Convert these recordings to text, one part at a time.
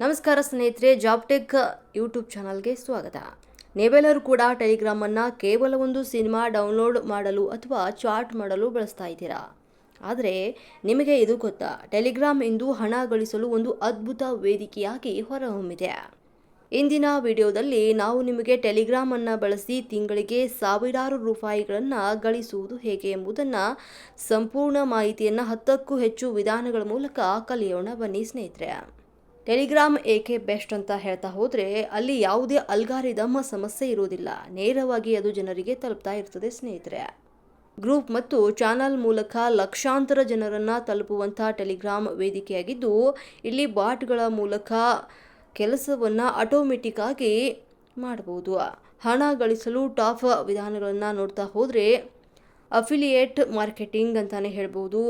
ನಮಸ್ಕಾರ ಸ್ನೇಹಿತರೆ, job tech YouTube ಚಾನಲ್ಗೆ ಸ್ವಾಗತ. ನೀವೆಲ್ಲರೂ ಕೂಡ ಟೆಲಿಗ್ರಾಮನ್ನು ಕೇವಲ ಒಂದು ಸಿನಿಮಾ ಡೌನ್ಲೋಡ್ ಮಾಡಲು ಅಥವಾ ಚಾಟ್ ಮಾಡಲು ಬಳಸ್ತಾ ಇದ್ದೀರಾ. ಆದರೆ ನಿಮಗೆ ಇದು ಗೊತ್ತಾ, ಟೆಲಿಗ್ರಾಮ್ ಇಂದು ಹಣ ಗಳಿಸಲು ಒಂದು ಅದ್ಭುತ ವೇದಿಕೆಯಾಗಿ ಹೊರಹೊಮ್ಮಿದೆ. ಇಂದಿನ ವಿಡಿಯೋದಲ್ಲಿ ನಾವು ನಿಮಗೆ ಟೆಲಿಗ್ರಾಮ್ ಅನ್ನು ಬಳಸಿ ತಿಂಗಳಿಗೆ ಸಾವಿರಾರು ರೂಪಾಯಿಗಳನ್ನು ಗಳಿಸುವುದು ಹೇಗೆ ಎಂಬುದನ್ನು ಸಂಪೂರ್ಣ ಮಾಹಿತಿಯನ್ನು 10ಕ್ಕೂ ಹೆಚ್ಚು ವಿಧಾನಗಳ ಮೂಲಕ ಕಲಿಯೋಣ. ಬನ್ನಿ ಸ್ನೇಹಿತರೆ. ಟೆಲಿಗ್ರಾಮ್ ಏಕೆ ಬೆಸ್ಟ್ ಅಂತ ಹೇಳ್ತಾ ಹೋದರೆ, ಅಲ್ಲಿ ಯಾವುದೇ ಅಲ್ಗಾರಿದಮ್ ಸಮಸ್ಯೆ ಇರುವುದಿಲ್ಲ. ನೇರವಾಗಿ ಅದು ಜನರಿಗೆ ತಲುಪ್ತಾ ಇರ್ತದೆ ಸ್ನೇಹಿತರೆ. ಗ್ರೂಪ್ ಮತ್ತು ಚಾನಲ್ ಮೂಲಕ ಲಕ್ಷಾಂತರ ಜನರನ್ನು ತಲುಪುವಂಥ ಟೆಲಿಗ್ರಾಮ್ ವೇದಿಕೆಯಾಗಿದ್ದು, ಇಲ್ಲಿ ಬಾಟ್ಗಳ ಮೂಲಕ ಕೆಲಸವನ್ನು ಆಟೋಮೆಟಿಕ್ ಆಗಿ ಮಾಡಬಹುದು. ಹಣ ಗಳಿಸಲು ಟಾಪ್ ವಿಧಾನಗಳನ್ನು ನೋಡ್ತಾ ಹೋದರೆ, ಅಫಿಲಿಯೇಟ್ ಮಾರ್ಕೆಟಿಂಗ್ ಅಂತಾನೆ ಹೇಳ್ಬೋದು.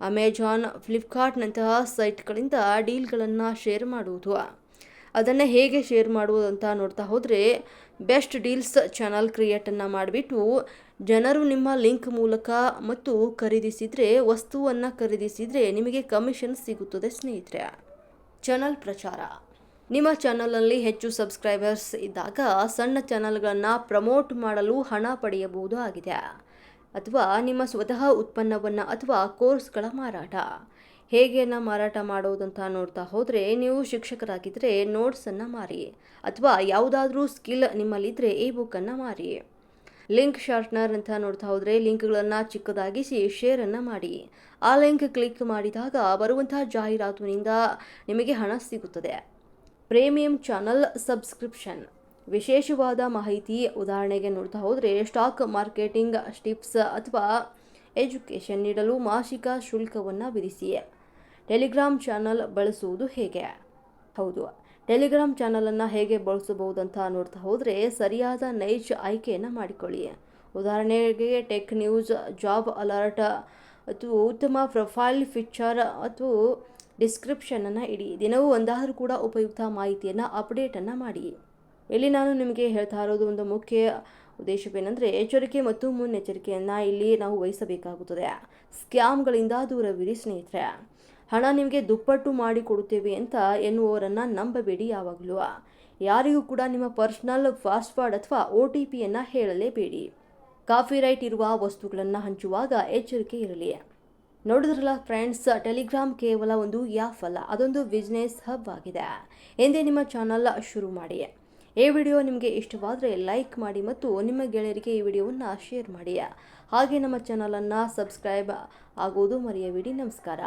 ಅಮೆಜಾನ್, ಫ್ಲಿಪ್ಕಾರ್ಟ್ನಂತಹ ಸೈಟ್ಗಳಿಂದ ಡೀಲ್ಗಳನ್ನು ಶೇರ್ ಮಾಡುವುದು. ಅದನ್ನು ಹೇಗೆ ಶೇರ್ ಮಾಡುವುದು ಅಂತ ನೋಡ್ತಾ ಹೋದರೆ, ಬೆಸ್ಟ್ ಡೀಲ್ಸ್ ಚಾನಲ್ ಕ್ರಿಯೇಟನ್ನು ಮಾಡಿಬಿಟ್ಟು ಜನರು ನಿಮ್ಮ ಲಿಂಕ್ ಮೂಲಕ ಮತ್ತು ವಸ್ತುವನ್ನು ಖರೀದಿಸಿದರೆ ನಿಮಗೆ ಕಮಿಷನ್ ಸಿಗುತ್ತದೆ ಸ್ನೇಹಿತರೆ. ಚಾನಲ್ ಪ್ರಚಾರ. ನಿಮ್ಮ ಚಾನಲಲ್ಲಿ ಹೆಚ್ಚು ಸಬ್ಸ್ಕ್ರೈಬರ್ಸ್ ಇದ್ದಾಗ ಸಣ್ಣ ಚಾನಲ್ಗಳನ್ನು ಪ್ರಮೋಟ್ ಮಾಡಲು ಹಣ ಪಡೆಯಬಹುದು ಆಗಿದೆ. ಅಥವಾ ನಿಮ್ಮ ಸ್ವತಃ ಉತ್ಪನ್ನವನ್ನು ಅಥವಾ ಕೋರ್ಸ್ಗಳ ಮಾರಾಟ. ಹೇಗೆ ಮಾರಾಟ ಮಾಡೋದಂತ ನೋಡ್ತಾ ಹೋದರೆ, ನೀವು ಶಿಕ್ಷಕರಾಗಿದ್ದರೆ ನೋಟ್ಸನ್ನು ಮಾರಿ, ಅಥವಾ ಯಾವುದಾದ್ರೂ ಸ್ಕಿಲ್ ನಿಮ್ಮಲ್ಲಿದ್ದರೆ ಈ ಬುಕ್ಕನ್ನು ಮಾರಿ. ಲಿಂಕ್ ಶಾರ್ಟ್ನರ್ ಅಂತ ನೋಡ್ತಾ ಹೋದರೆ, ಲಿಂಕ್ಗಳನ್ನು ಚಿಕ್ಕದಾಗಿಸಿ ಶೇರನ್ನು ಮಾಡಿ. ಆ ಲಿಂಕ್ ಕ್ಲಿಕ್ ಮಾಡಿದಾಗ ಬರುವಂತಹ ಜಾಹೀರಾತಿನಿಂದ ನಿಮಗೆ ಹಣ ಸಿಗುತ್ತದೆ. Premium channel subscription. ವಿಶೇಷವಾದ ಮಾಹಿತಿ, ಉದಾಹರಣೆಗೆ ನೋಡ್ತಾ ಹೋದರೆ ಸ್ಟಾಕ್ ಮಾರ್ಕೆಟಿಂಗ್ ಟಿಪ್ಸ್ ಅಥವಾ ಎಜುಕೇಷನ್ ನೀಡಲು ಮಾಸಿಕ ಶುಲ್ಕವನ್ನು ವಿಧಿಸಿ. ಟೆಲಿಗ್ರಾಮ್ ಚಾನಲ್ ಬಳಸುವುದು ಹೇಗೆ? ಹೌದು, ಟೆಲಿಗ್ರಾಮ್ ಚಾನಲನ್ನು ಹೇಗೆ ಬಳಸಬಹುದು ಅಂತ ನೋಡ್ತಾ ಹೋದರೆ, ಸರಿಯಾದ ನೈಜ್ ಆಯ್ಕೆಯನ್ನು ಮಾಡಿಕೊಳ್ಳಿ. ಉದಾಹರಣೆಗೆ ಟೆಕ್ ನ್ಯೂಸ್, ಜಾಬ್ ಅಲರ್ಟ್ ಅಥವಾ ಉತ್ತಮ ಪ್ರೊಫೈಲ್ ಪಿಕ್ಚರ್ ಅಥವಾ ಡಿಸ್ಕ್ರಿಪ್ಷನನ್ನು ಇಡಿ. ದಿನವೂ ಒಂದಾದರೂ ಕೂಡ ಉಪಯುಕ್ತ ಮಾಹಿತಿಯನ್ನು ಅಪ್ಡೇಟನ್ನು ಮಾಡಿ. ಇಲ್ಲಿ ನಾನು ನಿಮಗೆ ಹೇಳ್ತಾ ಇರೋದು ಒಂದು ಮುಖ್ಯ ಉದ್ದೇಶವೇನೆಂದರೆ, ಎಚ್ಚರಿಕೆ ಮತ್ತು ಮುನ್ನೆಚ್ಚರಿಕೆಯನ್ನು ಇಲ್ಲಿ ನಾವು ವಹಿಸಬೇಕಾಗುತ್ತದೆ. ಸ್ಕ್ಯಾಮ್ಗಳಿಂದ ದೂರವಿರಿ ಸ್ನೇಹಿತರೆ. ಹಣ ನಿಮಗೆ ದುಪ್ಪಟ್ಟು ಮಾಡಿ ಕೊಡುತ್ತೇವೆ ಅಂತ ಎನ್ನುವವರನ್ನು ನಂಬಬೇಡಿ ಯಾವಾಗಲೂ. ಯಾರಿಗೂ ಕೂಡ ನಿಮ್ಮ ಪರ್ಸನಲ್ ಪಾಸ್ವರ್ಡ್ ಅಥವಾ OTPಯನ್ನು ಹೇಳಲೇಬೇಡಿ. ಕಾಪಿರೈಟ್ ಇರುವ ವಸ್ತುಗಳನ್ನು ಹಂಚುವಾಗ ಎಚ್ಚರಿಕೆ ಇರಲಿ. ನೋಡಿದ್ರಲ್ಲ ಫ್ರೆಂಡ್ಸ್, ಟೆಲಿಗ್ರಾಮ್ ಕೇವಲ ಒಂದು ಆ್ಯಪ್ ಅಲ್ಲ, ಅದೊಂದು ಬಿಸ್ನೆಸ್ ಹಬ್ ಆಗಿದೆ. ಎಂದೇ ನಿಮ್ಮ ಚಾನಲ್ ಶುರು ಮಾಡಿ. ಈ ವಿಡಿಯೋ ನಿಮಗೆ ಇಷ್ಟವಾದರೆ ಲೈಕ್ ಮಾಡಿ ಮತ್ತು ನಿಮ್ಮ ಗೆಳೆಯರಿಗೆ ಈ ವಿಡಿಯೋವನ್ನು ಶೇರ್ ಮಾಡಿ. ಹಾಗೆ ನಮ್ಮ ಚಾನಲನ್ನು ಸಬ್ಸ್ಕ್ರೈಬ್ ಆಗೋದು ಮರೆಯಬೇಡಿ. ನಮಸ್ಕಾರ.